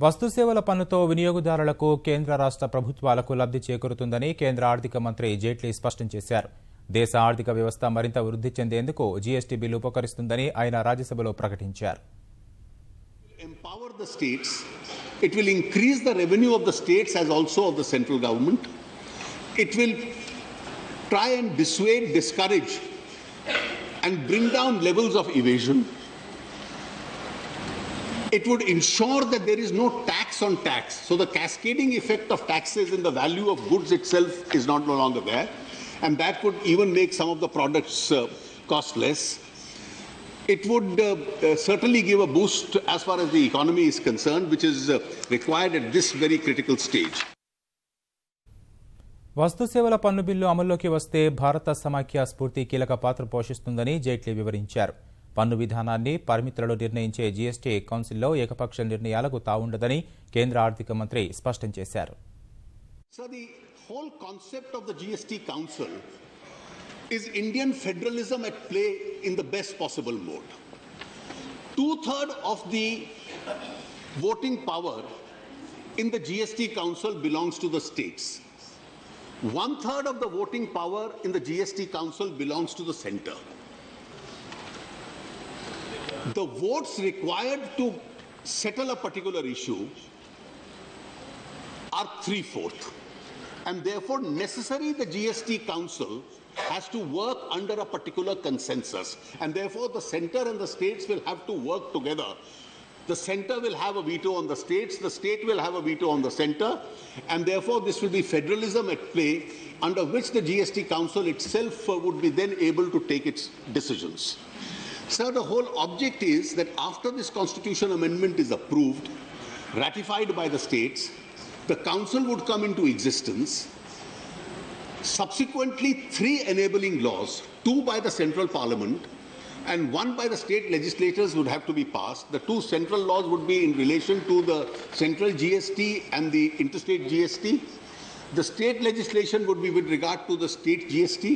వస్తు సేవల పన్నుతో వినియోగదారులకు కేంద్ర రాష్ట్ర ప్రభుత్వాలకు లబ్ధి చేకూరుతుందని కేంద్ర ఆర్థిక మంత్రి జైట్లీ స్పష్టం చేశారు. దేశ ఆర్థిక వ్యవస్థ మరింత వృద్ధి చెందేందుకు జీఎస్టీ బిల్లు ఉపకరిస్తుందని ఆయన రాజ్యసభలో ప్రకటించారు. Empower the states. It will increase the revenue of the states as also of the central government. It will try and dissuade, discourage and bring down levels of evasion. It would ensure that there is no tax on tax. So the cascading effect of taxes in the value of goods itself is no longer there. And that could even make some of the products cost less. It would certainly give a boost as far as the economy is concerned, which is required at this very critical stage. వస్తు సేవల పన్ను bill అమల్లోకి వస్తే భారత సమాఖ్య స్ఫూర్తి కీలక పాత్ర పోషిస్తుందని జైట్లీ వివరించారు. పన్ను విధానాన్ని పరిమితులను నిర్ణయించే జీఎస్టీ కౌన్సిల్లో ఏకపక్ష నిర్ణయాలకు తావుండదని కేంద్ర ఆర్థిక మంత్రి స్పష్టం చేశారు. So the whole concept of the GST Council is Indian federalism at play in the best possible mode. 2/3 of the voting power in the GST Council belongs to the states. 1/3 of the voting power in the GST Council belongs to the center. The votes required to settle a particular issue are 3/4, and therefore necessary the GST Council has to work under a particular consensus, and therefore the center and the states will have to work together. The center will have a veto on the states, the state will have a veto on the center, and therefore this will be federalism at play, under which the GST Council itself would be then able to take its decisions. Sir, the whole object is that after this constitution amendment is approved, ratified by the states, the council would come into existence. Subsequently, 3 enabling laws, 2 by the central parliament and 1 by the state legislators would have to be passed. The 2 central laws would be in relation to the central GST and the interstate GST. The state legislation would be with regard to the state GST.